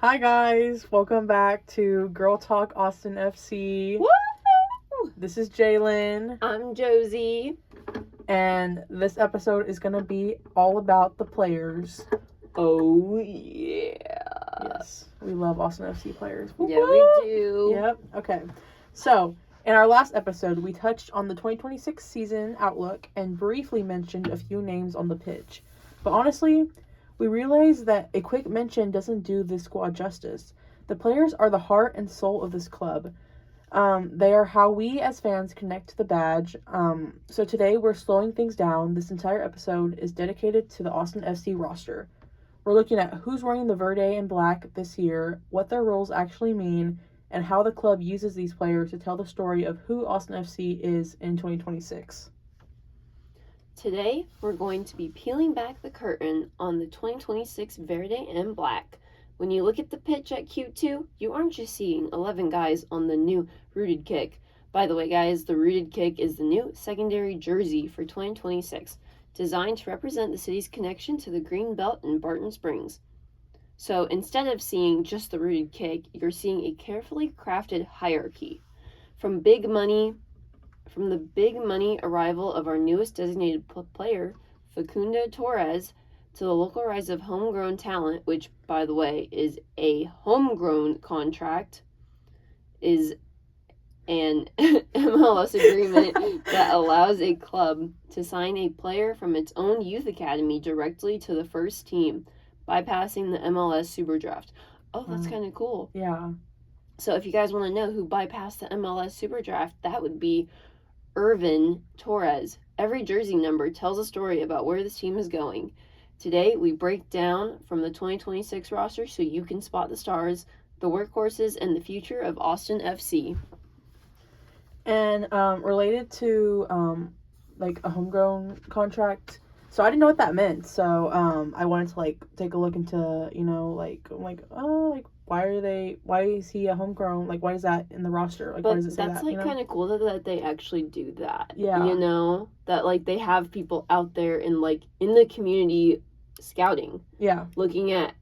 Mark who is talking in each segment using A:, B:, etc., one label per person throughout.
A: Hi guys, welcome back to Girl Talk Austin FC.
B: Woo!
A: This is Jalen,
B: I'm Josie.
A: and this episode is going to be all about the players.
B: Oh, yeah.
A: Yes, we love Austin FC players.
B: Yeah, we do.
A: Yep, okay. So, in our last episode, we touched on the 2026 season outlook and briefly mentioned a few names on the pitch. But honestly, we realized that a quick mention doesn't do this squad justice. The players are the heart and soul of this club. They are how we as fans connect to the badge. So today we're slowing things down. This entire episode is dedicated to the Austin FC roster. We're looking at who's wearing the Verde and Black this year, what their roles actually mean, and how the club uses these players to tell the story of who Austin FC is in 2026.
B: Today, we're going to be peeling back the curtain on the 2026 Verde and Black. When you look at the pitch at Q2, you aren't just seeing 11 guys on the new rooted kick. By the way, guys, the rooted kick is the new secondary jersey for 2026, designed to represent the city's connection to the Green Belt in Barton Springs. So instead of seeing just the rooted kick, you're seeing a carefully crafted hierarchy. From the big money arrival of our newest designated player, Facundo Torres, to the local rise of homegrown talent, which, by the way, is a homegrown contract, is an MLS agreement that allows a club to sign a player from its own youth academy directly to the first team, bypassing the MLS Super Draft. Oh, that's kind of cool.
A: Yeah.
B: So if you guys want to know who bypassed the MLS Super Draft, that would be Irvin Torres. Every jersey number tells a story about where this team is going. Today, we break down from the 2026 roster so you can spot the stars, the workhorses, and the future of Austin FC.
A: And related to like a homegrown contract, so I didn't know what that meant. So I wanted to take a look into why is he a homegrown? Like, why is that in the roster? Like,
B: but
A: why does it say
B: that's
A: that?
B: Kind of cool that they actually do that.
A: Yeah.
B: That they have people out there in the community scouting.
A: Yeah.
B: Looking at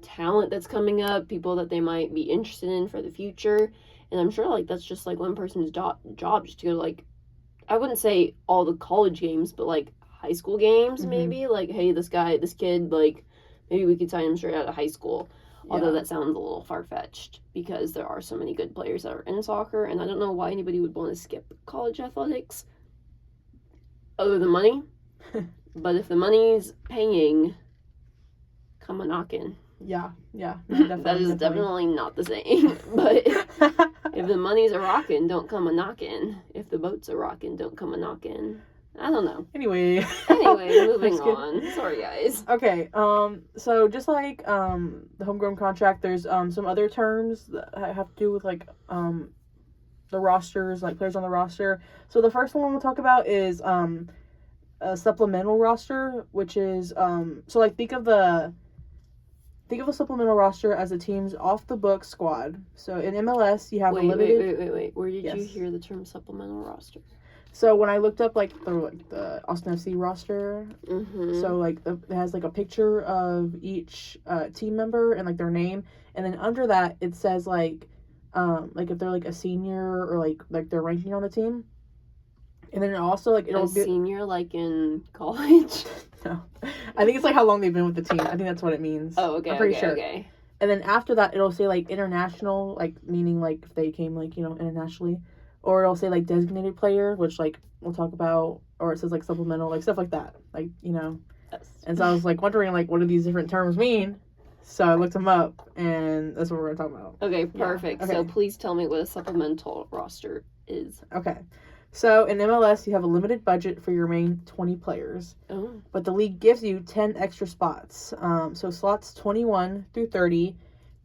B: talent that's coming up, people that they might be interested in for the future. And I'm sure that's just one person's job just to go I wouldn't say all the college games, but high school games, maybe hey, this kid, maybe we could sign him straight out of high school. Although that sounds a little far-fetched because there are so many good players that are in soccer, and I don't know why anybody would want to skip college athletics other than money. But if the money's paying, come a knockin'.
A: Yeah. No, definitely,
B: that is definitely not the same. But if the money's a rockin', don't come a knockin'. If the boat's a rockin', don't come a knockin'. I don't know.
A: Anyway,
B: moving on. Sorry, guys.
A: Okay, so just the homegrown contract, there's some other terms that have to do with the rosters, players on the roster. So the first one we'll talk about is a supplemental roster, which is think of a supplemental roster as a team's off the book squad. So in MLS, you have a limited.
B: Wait. Where did you hear the term supplemental roster?
A: So when I looked up the Austin FC roster, so it has a picture of each team member and their name, and then under that it says if they're a senior or their ranking on the team, and then it also it'll be
B: senior in college.
A: No, I think it's how long they've been with the team. I think that's what it means.
B: Oh, okay.
A: I'm pretty sure.
B: Okay.
A: And then after that, it'll say international, meaning if they came internationally. Or it'll say designated player, which we'll talk about, or it says supplemental, stuff like that,
B: Yes.
A: And so I was wondering what do these different terms mean? So I looked them up, and that's what we're gonna talk about.
B: Okay, perfect.
A: Yeah. Okay.
B: So please tell me what a supplemental roster is.
A: Okay, so in MLS you have a limited budget for your main 20 players, but the league gives you 10 extra spots. So slots 21 through 30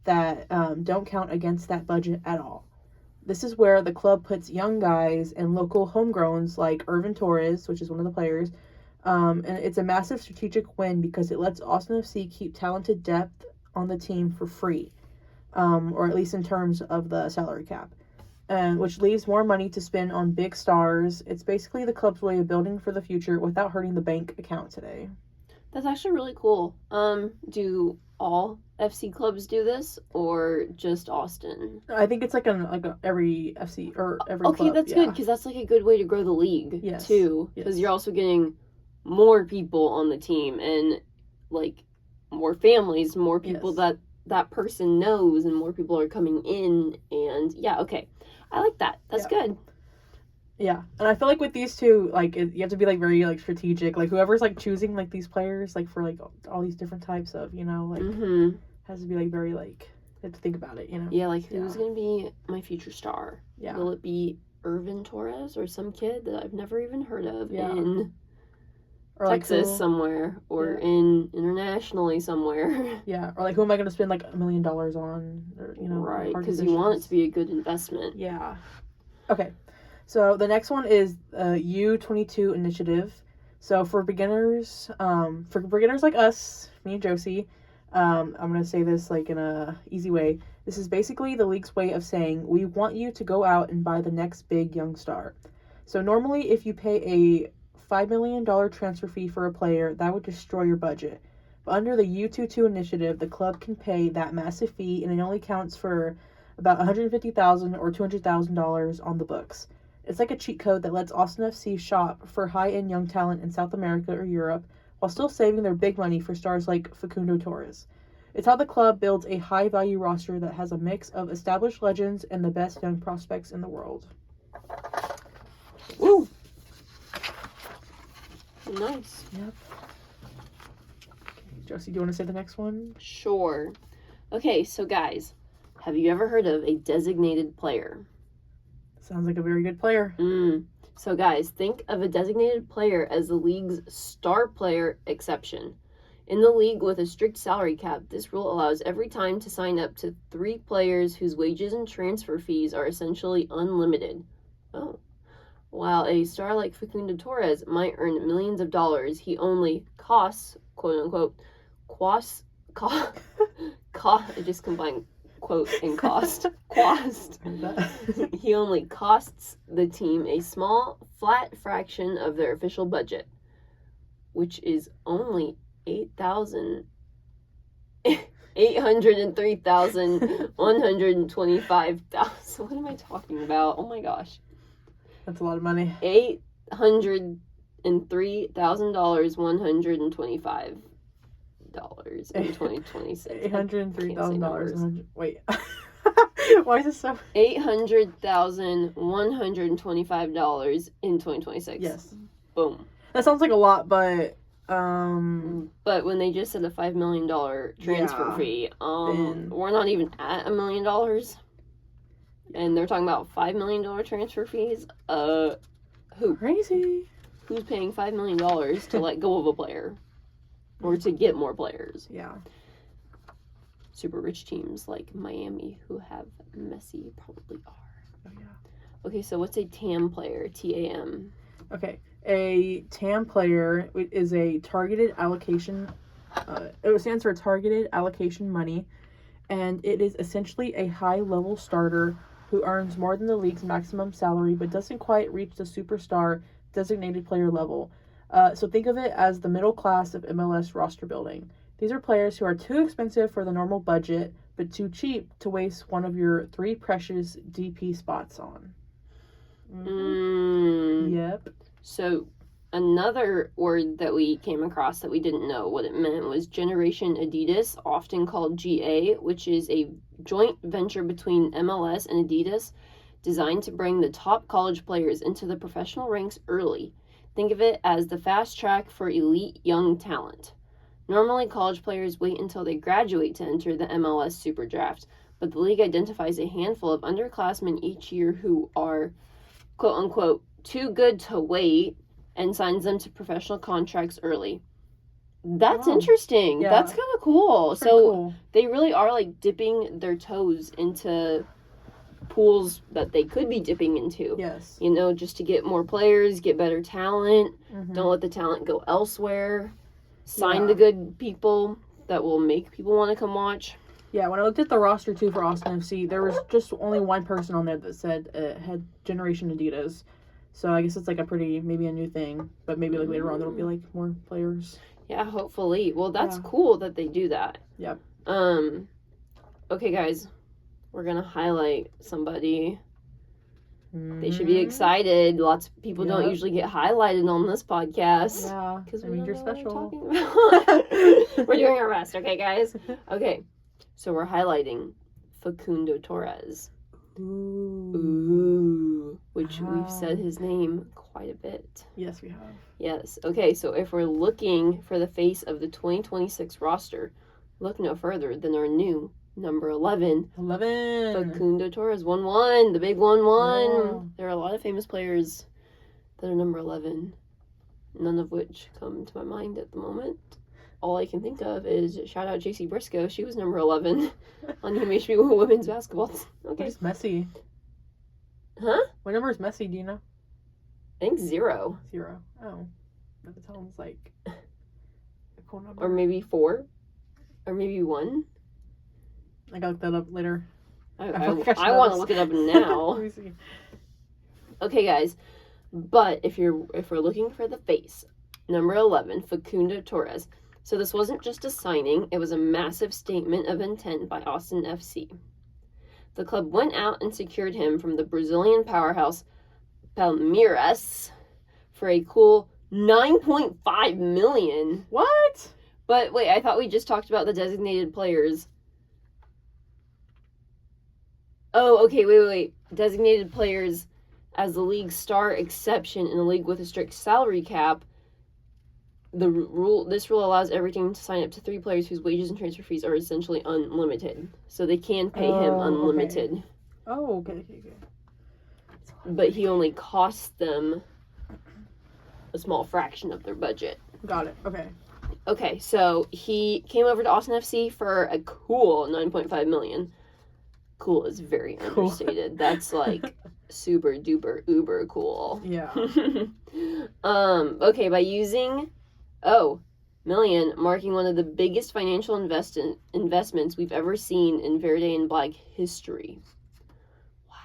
A: that don't count against that budget at all. This is where the club puts young guys and local homegrowns like Irvin Torres, which is one of the players. And it's a massive strategic win because it lets Austin FC keep talented depth on the team for free, or at least in terms of the salary cap, which leaves more money to spend on big stars. It's basically the club's way of building for the future without hurting the bank account today.
B: That's actually really cool. Do all FC clubs do this, or just Austin?
A: I think it's like every FC or every
B: Okay,
A: club.
B: that's
A: Yeah.
B: good, because that's like a good way to grow the league,
A: Yes.
B: too. Because
A: Yes.
B: you're also getting more people on the team, and, like, more families, more people
A: Yes.
B: that person knows, and more people are coming in, and, yeah, okay. I like that. That's good.
A: Yeah, and I feel like with these two, like, you have to be, like, very, like, strategic. Like, whoever's, like, choosing, like, these players, like, for, like, all these different types of, you know, like, has to be, like, very, like, you have to think about it, you know?
B: Yeah, like, who's going to be my future star?
A: Yeah.
B: Will it be Irvin Torres or some kid that I've never even heard of in
A: or
B: Texas
A: like
B: somewhere, or in internationally somewhere?
A: Yeah, or, like, who am I going to spend, like, $1 million on? Or, you know,
B: right,
A: hard
B: because you want it
A: decisions.
B: to be a good investment.
A: Yeah. Okay. So the next one is U22 initiative. So for beginners like us, me and Josie, I'm gonna say this like in a easy way. This is basically the league's way of saying we want you to go out and buy the next big young star. So normally, if you pay a $5 million transfer fee for a player, that would destroy your budget. But under the U22 initiative, the club can pay that massive fee, and it only counts for about $150,000 or $200,000 on the books. It's like a cheat code that lets Austin FC shop for high-end young talent in South America or Europe while still saving their big money for stars like Facundo Torres. It's how the club builds a high-value roster that has a mix of established legends and the best young prospects in the world.
B: Woo! Nice.
A: Yep. Okay, Josie, do you want to say the next one?
B: Sure. Okay, so guys, have you ever heard of a designated player?
A: Sounds like a very good player.
B: So guys, think of a designated player as the league's star player exception. In the league with a strict salary cap, this rule allows every time to sign up to 3 players whose wages and transfer fees are essentially unlimited. Oh. While a star like Facundo Torres might earn millions of dollars, he only costs, quote unquote, I just combined quote and cost. He only costs the team a small, flat fraction of their official budget, which is only $803,125. What am I talking about? Oh my gosh.
A: That's a lot of money.
B: $803,125 in 2026.
A: $803,000. Wait. Why is it so?
B: $800,125 in 2026.
A: Yes.
B: Boom.
A: That sounds like a lot, but
B: But when they just said a $5 million transfer fee, we're not even at $1 million, and they're talking about $5 million transfer fees. Who?
A: Crazy.
B: Who's paying $5 million to let go of a player, or to get more players?
A: Yeah.
B: Super rich teams like Miami, who have Messi, probably are.
A: Oh yeah.
B: Okay, so what's a TAM player? TAM.
A: Okay. A TAM player is a targeted allocation. It stands for targeted allocation money, and it is essentially a high-level starter who earns more than the league's maximum salary but doesn't quite reach the superstar designated player level. So think of it as the middle class of MLS roster building. These are players who are too expensive for the normal budget but too cheap to waste one of your 3 precious DP spots on. Yep.
B: So another word that we came across that we didn't know what it meant was Generation Adidas, often called GA, which is a joint venture between MLS and Adidas designed to bring the top college players into the professional ranks early. Think of it as the fast track for elite young talent. Normally, college players wait until they graduate to enter the MLS Super Draft, but the league identifies a handful of underclassmen each year who are, quote unquote, too good to wait, and signs them to professional contracts early. That's interesting. Yeah. That's kind of cool. So they really are like dipping their toes into pools that they could be dipping into.
A: Yes.
B: You know, just to get more players, get better talent. Don't let the talent go elsewhere. Sign the good people that will make people want to come watch.
A: Yeah, when I looked at the roster too for Austin FC, there was just only one person on there that said it had Generation Adidas. So I guess it's like maybe a new thing, but maybe like later on there'll be like more players.
B: Yeah, hopefully. Well, that's cool that they do that.
A: Yep.
B: Okay, guys, we're gonna highlight somebody. They should be excited. Lots of people don't usually get highlighted on this podcast.
A: Yeah,
B: because
A: I mean, you're special.
B: We're doing our best, okay, guys? Okay, so we're highlighting Facundo Torres. Ooh. Which we've said his name quite a bit.
A: Yes, we have.
B: Yes. Okay, so if we're looking for the face of the 2026 roster, look no further than our new number 11. Facundo Torres, 1-1, the big 1-1.
A: Yeah.
B: There are a lot of famous players that are number 11, none of which come to my mind at the moment. All I can think of is shout out JC Briscoe. She was number 11 on the HBO women's basketball. Okay.
A: Where's Messi?
B: Huh?
A: What number is Messi? Do you know?
B: I think 0.
A: 0. Oh, that sounds like a cool number.
B: Or maybe 4. Or maybe 1.
A: I gotta look that up later.
B: I want to look it up now.
A: Let me see.
B: Okay, guys. But if we're looking for the face, number 11, Facundo Torres. So this wasn't just a signing, it was a massive statement of intent by Austin FC. The club went out and secured him from the Brazilian powerhouse Palmeiras for a cool $9.5 million.
A: What?
B: But wait, I thought we just talked about the designated players. Oh, okay, wait. Designated players as the league's star exception in a league with a strict salary cap. This rule allows every team to sign up to 3 players whose wages and transfer fees are essentially unlimited. So they can pay him unlimited.
A: Okay. Oh, okay.
B: But he only costs them a small fraction of their budget.
A: Got it. Okay.
B: Okay, so he came over to Austin FC for a cool $9.5 million. Cool is very understated. That's like super duper uber cool.
A: Yeah.
B: Okay, by using million, marking one of the biggest financial investments we've ever seen in Verde and Black history. Wow.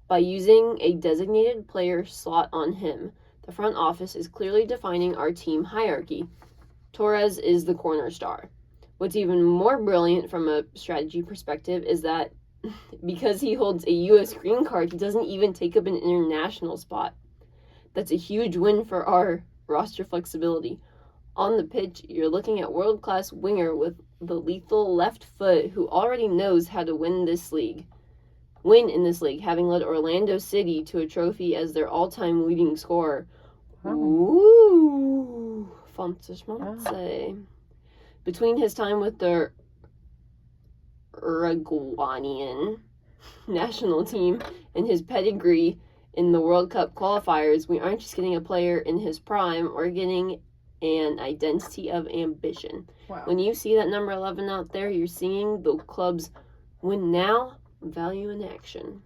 B: By using a designated player slot on him, the front office is clearly defining our team hierarchy. Torres is the corner star. What's even more brilliant from a strategy perspective is that because he holds a U.S. green card, he doesn't even take up an international spot. That's a huge win for our roster flexibility. On the pitch, you're looking at world-class winger with the lethal left foot who already knows how to win in this league, having led Orlando City to a trophy as their all-time leading scorer. Ooh, Fonte. Between his time with the Uruguayan national team and his pedigree in the World Cup qualifiers, we aren't just getting a player in his prime, we're getting an identity of ambition.
A: Wow.
B: When you see that number 11 out there, you're seeing the club's win now, value in action.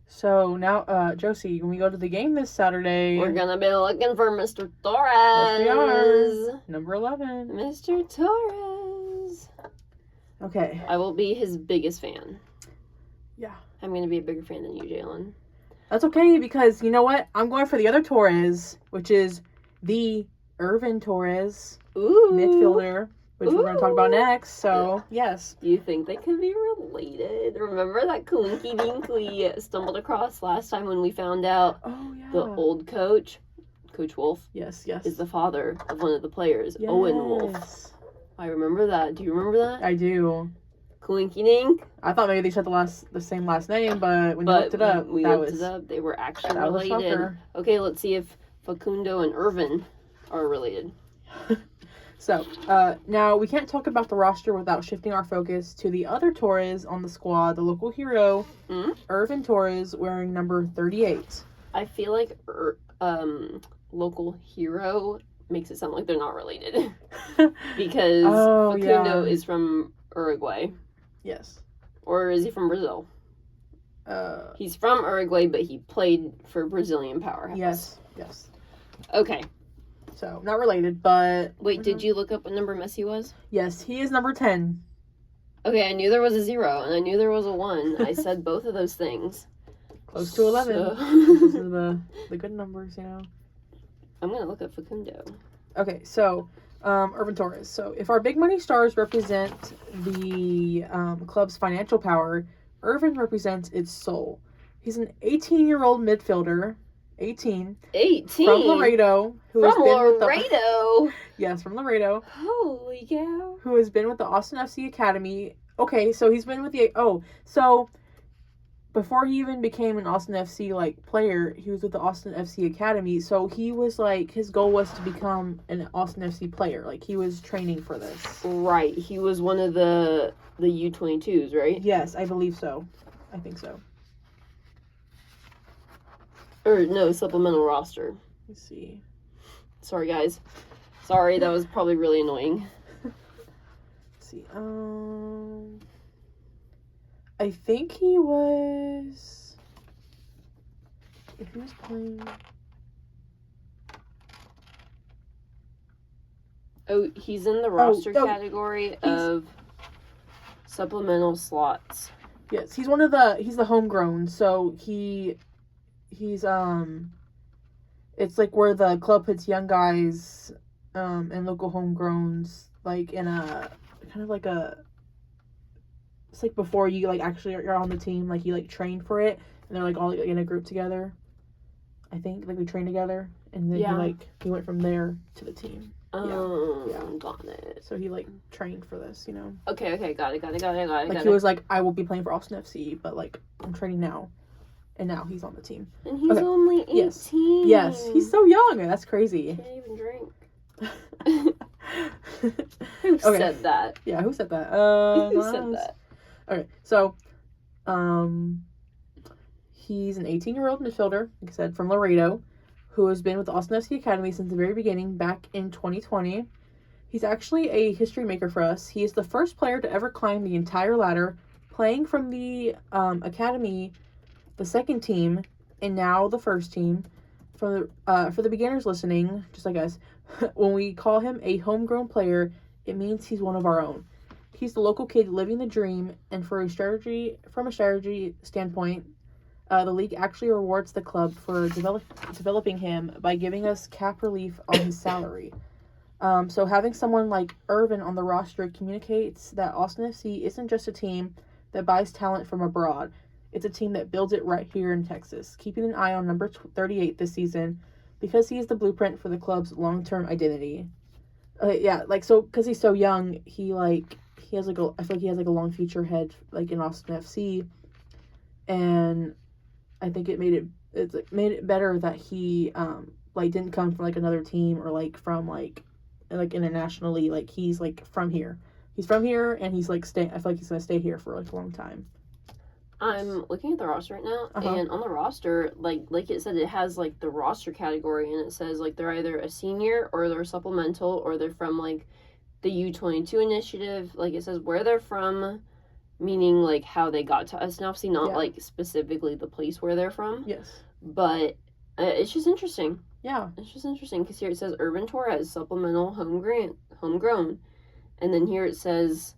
A: So now, Josie, when we go to the game this Saturday,
B: We're gonna be looking for Mr. Torres.
A: Yes, we are. Number 11.
B: Mr. Torres.
A: Okay.
B: I will be his biggest fan.
A: Yeah.
B: I'm gonna be a bigger fan than you, Jalen.
A: That's okay, because you know what? I'm going for the other Torres, which is the Irvin Torres,
B: Ooh.
A: midfielder, which we're going to talk about next. So, yes.
B: Do you think they could be related? Remember that Kalinky Dinkley stumbled across last time when we found out the old coach, Coach Wolf,
A: yes,
B: is the father of one of the players, Owen Wolf. I remember that. Do you remember that?
A: I do.
B: Kalinky Dink.
A: I thought maybe they said the same last name, but when you looked it up,
B: we looked it up. They were actually related. Okay, let's see if Facundo and Irvin are related.
A: So, now we can't talk about the roster without shifting our focus to the other Torres on the squad, the local hero, Irvin Torres, wearing number 38.
B: I feel like local hero makes it sound like they're not related. Because Facundo is from Uruguay.
A: Yes.
B: Or is he from Brazil? He's from Uruguay, but he played for Brazilian powerhouse.
A: Yes.
B: Okay.
A: So, not related, but...
B: Wait, did you look up what number Messi was?
A: Yes, he is number 10.
B: Okay, I knew there was a 0, and I knew there was a 1. I said both of those things.
A: Close to 11. Those are the good numbers, you know.
B: I'm going to look up Facundo.
A: Okay, so, Irvin Torres. So, if our big money stars represent the club's financial power, Irvin represents its soul. He's an 18-year-old midfielder, 18,
B: 18
A: from Laredo, who has
B: from
A: been with the
B: Laredo.
A: yes, from Laredo,
B: Holy cow!
A: who has been with the Austin FC Academy. Okay, so he's been with the so before he even became an Austin FC like player, he was with the Austin FC Academy. So he was like, his goal was to become an Austin FC player. Like, he was training for this.
B: Right, he was one of the U22s, right?
A: Yes, I believe so. I think so.
B: Or no, supplemental roster.
A: Let's see.
B: Sorry, guys. Sorry, that was probably really annoying.
A: Let's see. I think he was. If he was playing.
B: Oh, he's in the roster category of supplemental slots.
A: Yes, he's the homegrown, so he's it's like where the club puts young guys and local homegrowns like in a kind of like a, it's like before you like actually you're on the team, like you like train for it and they're like all like, in a group together. I think like we train together and then he went from there to the team.
B: Got it.
A: So he like trained for this, you know.
B: Okay, got it.
A: Like he was like, I will be playing for Austin FC, but like I'm training now, and now he's on the team.
B: And he's only 18.
A: Yes, he's so young. That's crazy.
B: Can't even drink. Who said that?
A: Yeah, who said that?
B: Who said that?
A: Okay, so, he's an 18-year-old midfielder, like I said, from Laredo, who has been with the Austin FC Academy since the very beginning, back in 2020. He's actually a history maker for us. He is the first player to ever climb the entire ladder, playing from the academy, the second team, and now the first team. For the beginners listening, just like us, when we call him a homegrown player, it means he's one of our own. He's the local kid living the dream, and from a strategy standpoint, the league actually rewards the club for developing him by giving us cap relief on his salary. So having someone like Irvin on the roster communicates that Austin FC isn't just a team that buys talent from abroad. It's a team that builds it right here in Texas, keeping an eye on number 38 this season because he is the blueprint for the club's long-term identity. Because he's so young, he has I feel like he has like a long future ahead, like in Austin FC, and I think it made it better that he didn't come from like another team or like from like internationally. Like he's like from here. He's from here and he's like I feel like he's gonna stay here for like a long time.
B: I'm looking at the roster right now, and on the roster, like it said, it has like the roster category, and it says like they're either a senior or they're supplemental or they're from like the U22 initiative. Like it says where they're from, meaning like how they got to us. Now, obviously not like specifically the place where they're from.
A: Yes.
B: But it's just interesting.
A: Yeah.
B: It's just interesting because here it says Irvin Torres, supplemental homegrown. And then here it says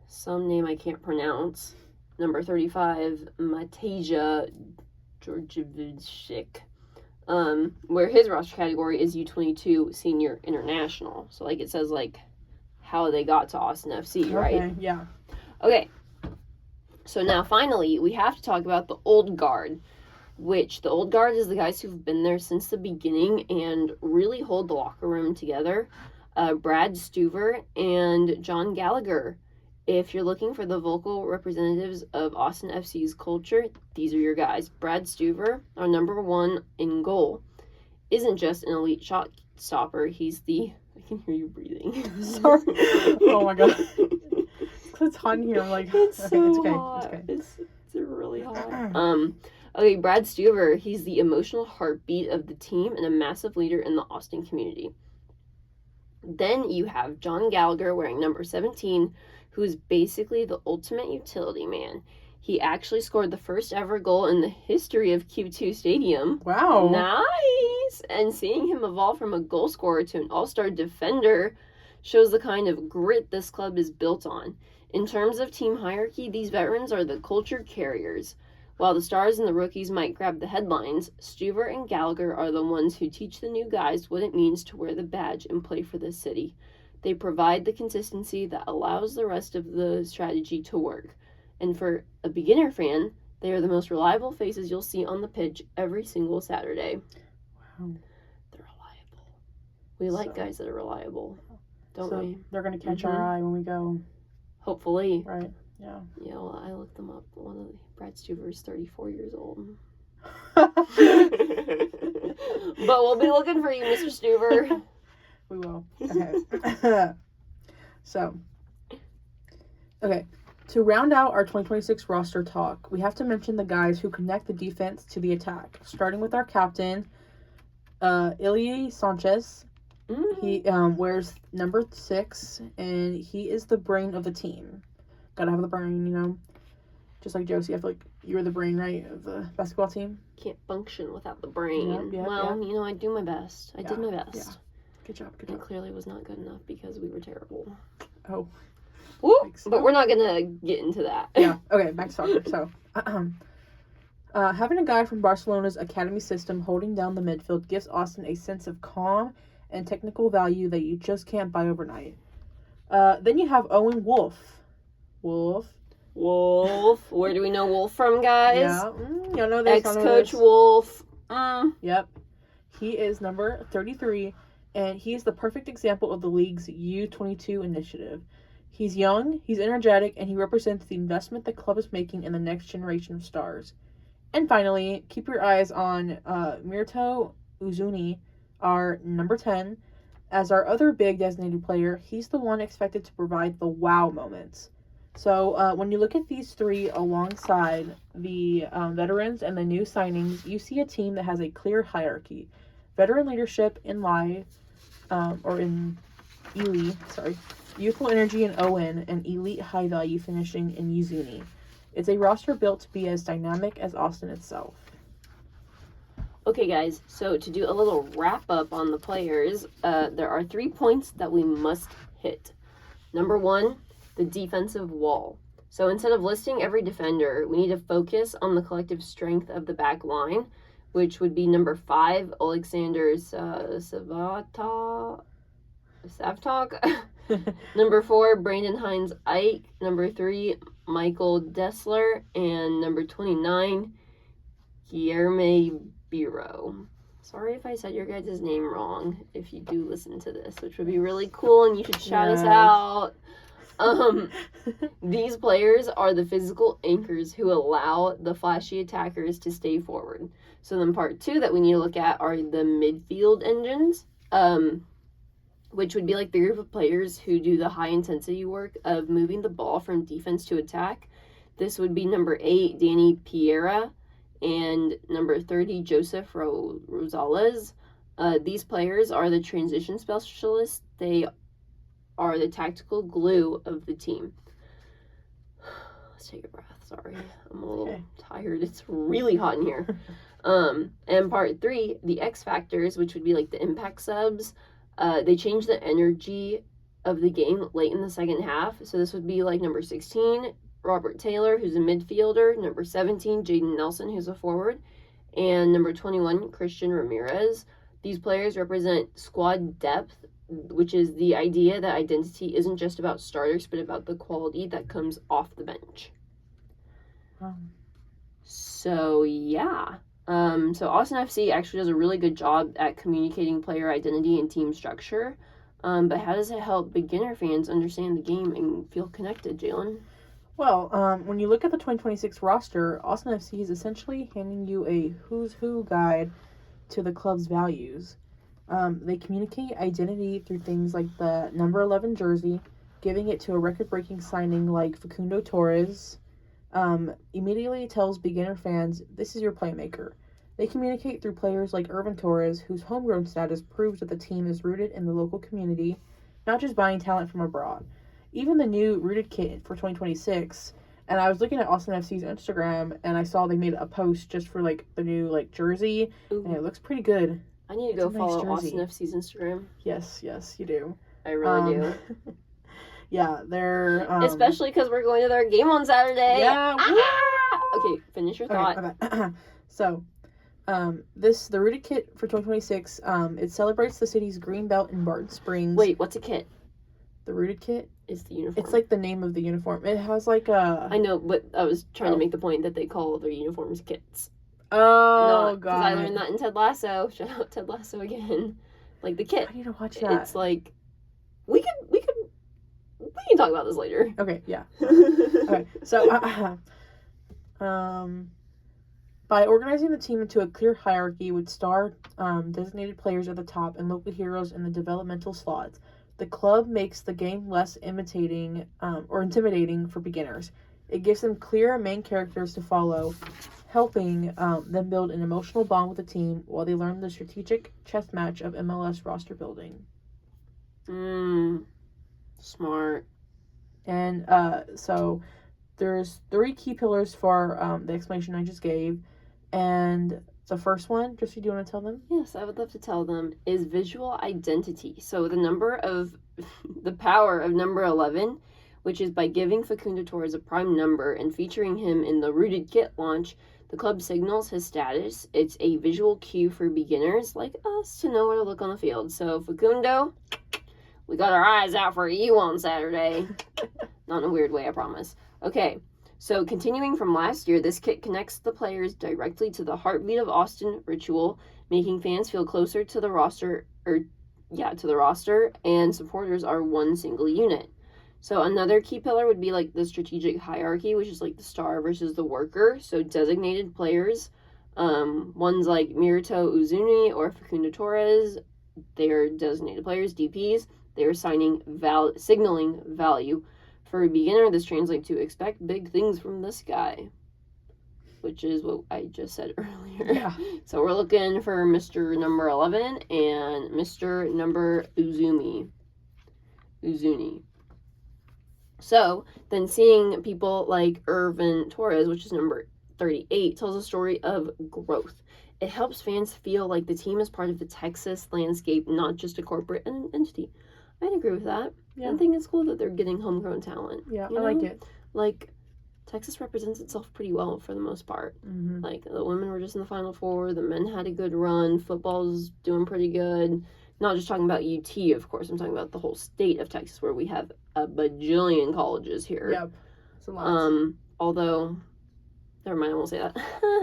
B: some name I can't pronounce. Number 35, Matasia Georgievich, where his roster category is U22 Senior International. So, like, it says, like, how they got to Austin FC, right?
A: Okay, yeah.
B: Okay. So now, finally, we have to talk about the old guard, which the old guard is the guys who've been there since the beginning and really hold the locker room together. Brad Stuver and John Gallagher. If you're looking for the vocal representatives of Austin FC's culture, these are your guys. Brad Stuver, our number one in goal, isn't just an elite shot stopper. He's the... I can hear you breathing.
A: Sorry. Oh my god. It's hot in here. I'm like,
B: it's
A: okay,
B: so
A: it's okay.
B: hot.
A: It's okay.
B: It's really hot. Okay, Brad Stuver, he's the emotional heartbeat of the team and a massive leader in the Austin community. Then you have John Gallagher wearing number 17, who is basically the ultimate utility man. He actually scored the first ever goal in the history of Q2 Stadium.
A: Wow.
B: Nice! And seeing him evolve from a goal scorer to an all-star defender shows the kind of grit this club is built on. In terms of team hierarchy, these veterans are the culture carriers. While the stars and the rookies might grab the headlines, Stuver and Gallagher are the ones who teach the new guys what it means to wear the badge and play for the city. They provide the consistency that allows the rest of the strategy to work. And for a beginner fan, they are the most reliable faces you'll see on the pitch every single Saturday.
A: Wow.
B: They're reliable. We like guys that are reliable, don't we?
A: They're going to catch our eye when we go.
B: Hopefully.
A: Right, yeah.
B: Yeah, well, I looked them up. Brad Stuver's 34 years old.
A: But
B: we'll be looking for you, Mr. Stuver.
A: We will. Okay. To round out our 2026 roster talk, we have to mention the guys who connect the defense to the attack. Starting with our captain, Ilie Sanchez. He wears number 6, and he is the brain of the team. Gotta have the brain, Just like Josie, I feel like you're the brain, right, of the basketball team?
B: Can't function without the brain.
A: Yep,
B: I do my best. I did my best.
A: Yeah. Good job.
B: It clearly was not good enough because we were terrible.
A: Oh.
B: Woo! But we're not gonna get into that.
A: Yeah. Okay, back to soccer. So, having a guy from Barcelona's academy system holding down the midfield gives Austin a sense of calm and technical value that you just can't buy overnight. Then you have Owen Wolf. Wolf.
B: Where do we know Wolf from, guys?
A: Yeah. Y'all know this.
B: Ex-coach Wolf.
A: Yep. He is number 33, and he is the perfect example of the league's U22 initiative. He's young, he's energetic, and he represents the investment the club is making in the next generation of stars. And finally, keep your eyes on Mirto Uzuni, our number 10. As our other big designated player, he's the one expected to provide the wow moments. So when you look at these three alongside the veterans and the new signings, you see a team that has a clear hierarchy. Veteran leadership in youthful energy in Owen, and elite high value finishing in Uzuni. It's a roster built to be as dynamic as Austin itself.
B: Okay, guys, so to do a little wrap up on the players, there are 3 points that we must hit. Number 1, the defensive wall. So instead of listing every defender, we need to focus on the collective strength of the back line, which would be number 5, Alexander Savtok. Number 4, Brandon Hines Ike. Number 3, Michael Dessler. And number 29, Guillermo Biro. Sorry if I said your guys' name wrong, if you do listen to this, which would be really cool, and you should shout us out. These players are the physical anchors who allow the flashy attackers to stay forward. So then part 2 that we need to look at are the midfield engines, which would be like the group of players who do the high intensity work of moving the ball from defense to attack. This would be number 8, Danny Piera, and number 30, Joseph Rosales. These players are the transition specialists. They are the tactical glue of the team. Let's take a breath. Sorry, I'm a little tired. It's really hot in here. And part 3, the X factors, which would be like the impact subs. They change the energy of the game late in the second half. So this would be like number 16, Robert Taylor, who's a midfielder. Number 17, Jaden Nelson, who's a forward. And number 21, Christian Ramirez. These players represent squad depth, which is the idea that identity isn't just about starters, but about the quality that comes off the bench. So, yeah. So Austin FC actually does a really good job at communicating player identity and team structure. But how does it help beginner fans understand the game and feel connected, Jalen?
A: Well, when you look at the 2026 roster, Austin FC is essentially handing you a who's who guide to the club's values. They communicate identity through things like the number 11 jersey, giving it to a record-breaking signing like Facundo Torres. Immediately tells beginner fans, this is your playmaker. They communicate through players like Irvin Torres, whose homegrown status proves that the team is rooted in the local community, not just buying talent from abroad. Even the new Rooted kit for 2026, and I was looking at Austin FC's Instagram, and I saw they made a post just for, like, the new, like, jersey, and it looks pretty good.
B: I need to go follow Austin FC's Instagram.
A: Yes, you do.
B: I really do.
A: Yeah, they're
B: especially because we're going to their game on Saturday.
A: Yeah.
B: Okay, finish your thought.
A: Okay. So, the rooted kit for 2026, it celebrates the city's green belt in Barton Springs.
B: Wait, what's a kit?
A: The rooted kit
B: is the uniform.
A: It's like the name of the uniform. It has like a...
B: I know, but I was trying to make the point that they call their uniforms kits.
A: Oh, God.
B: Because I learned that in Ted Lasso. Shout out Ted Lasso again. Like the kit.
A: I need to watch that.
B: It's like we can talk about this later.
A: Okay, yeah. Okay, so by organizing the team into a clear hierarchy with star designated players at the top and local heroes in the developmental slots, the club makes the game less intimidating for beginners. It gives them clear main characters to follow, helping them build an emotional bond with the team while they learn the strategic chess match of MLS roster building.
B: Smart.
A: And so there's 3 key pillars for the explanation I just gave. And the first one, Jesse, do you want to tell them?
B: Yes, I would love to tell them, is visual identity. So the power of number 11, which is by giving Facundo Torres a prime number and featuring him in the rooted kit launch, the club signals his status. It's a visual cue for beginners like us to know where to look on the field. So Facundo, we got our eyes out for you on Saturday. Not in a weird way, I promise. Okay, so continuing from last year, this kit connects the players directly to the heartbeat of Austin ritual, making fans feel closer to the roster, and supporters are one single unit. So another key pillar would be like the strategic hierarchy, which is like the star versus the worker. So designated players, ones like Mirito Uzuni or Facundo Torres, they are designated players, DPs. They are signaling value. For a beginner, this translates to expect big things from this guy, which is what I just said earlier.
A: Yeah.
B: So we're looking for Mr. number 11 and Mr. number Uzuni. So then seeing people like Irvin Torres, which is number 38, tells a story of growth. It helps fans feel like the team is part of the Texas landscape, not just a corporate entity. I'd agree with that. Yeah. I think it's cool that they're getting homegrown talent.
A: Yeah, I like it.
B: Like, Texas represents itself pretty well for the most part.
A: Mm-hmm.
B: Like, the women were just in the Final Four. The men had a good run. Football's doing pretty good. Not just talking about UT, of course. I'm talking about the whole state of Texas, where we have a bajillion colleges here.
A: Yep. It's a lot.
B: Although, never mind, I won't say that.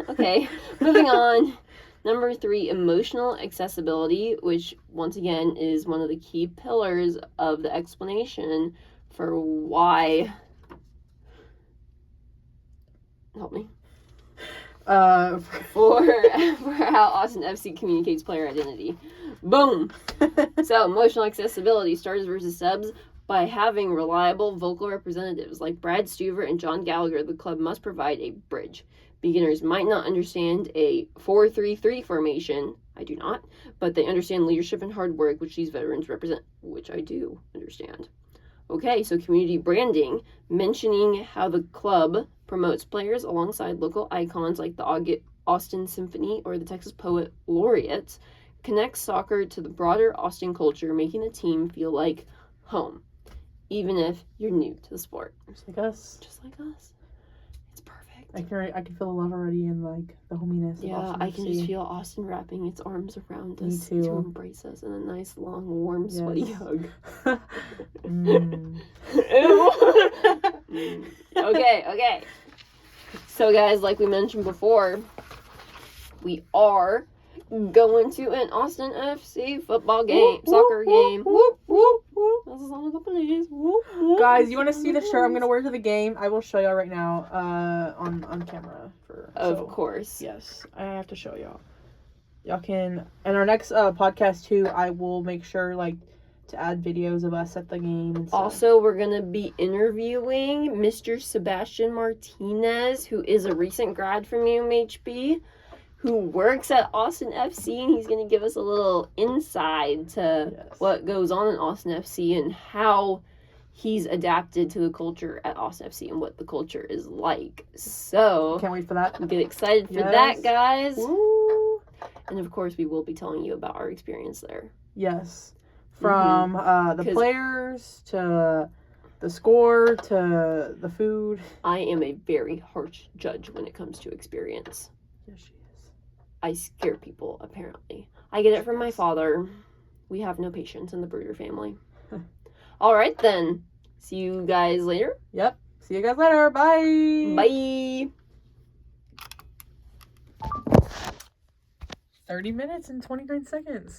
B: Okay, moving on. Number 3, emotional accessibility, which, once again, is one of the key pillars of the explanation for why... Help me. For how Austin FC communicates player identity. Boom! So, emotional accessibility, stars versus subs. By having reliable vocal representatives like Brad Stuver and John Gallagher, the club must provide a bridge. Beginners might not understand a 4-3-3 formation. I do not. But they understand leadership and hard work, which these veterans represent, which I do understand. Okay, so community branding, mentioning how the club promotes players alongside local icons like the Austin Symphony or the Texas Poet Laureates, connects soccer to the broader Austin culture, making the team feel like home, even if you're new to the sport.
A: Just like us. It's perfect. I can feel the love already in like the hominess.
B: Yeah, I can just feel Austin wrapping its arms around us to embrace us in a nice, long, warm, sweaty hug. Okay. So, guys, like we mentioned before, we are going to an Austin FC football game, soccer game. Whoop, whoop, whoop. That's the song of the police. Whoop, whoop.
A: Guys, you want to see the shirt I'm going to wear to the game? I will show y'all right now on camera.
B: Of course.
A: Yes, I have to show y'all. Y'all can, in our next podcast too, I will make sure like to add videos of us at the game and stuff.
B: Also, we're going to be interviewing Mr. Sebastian Martinez, who is a recent grad from UMHB, who works at Austin FC, and he's going to give us a little insight to what goes on in Austin FC and how he's adapted to the culture at Austin FC and what the culture is like. So,
A: can't wait for that.
B: Get excited for that, guys. Woo. And of course, we will be telling you about our experience there.
A: Yes. From the players to the score to the food.
B: I am a very harsh judge when it comes to experience.
A: Yes, she is.
B: I scare people, apparently. I get it from my father. We have no patience in the Bruder family. All right, then. See you guys later.
A: Yep. See you guys later. Bye.
B: Bye.
A: 30 minutes and 29 seconds.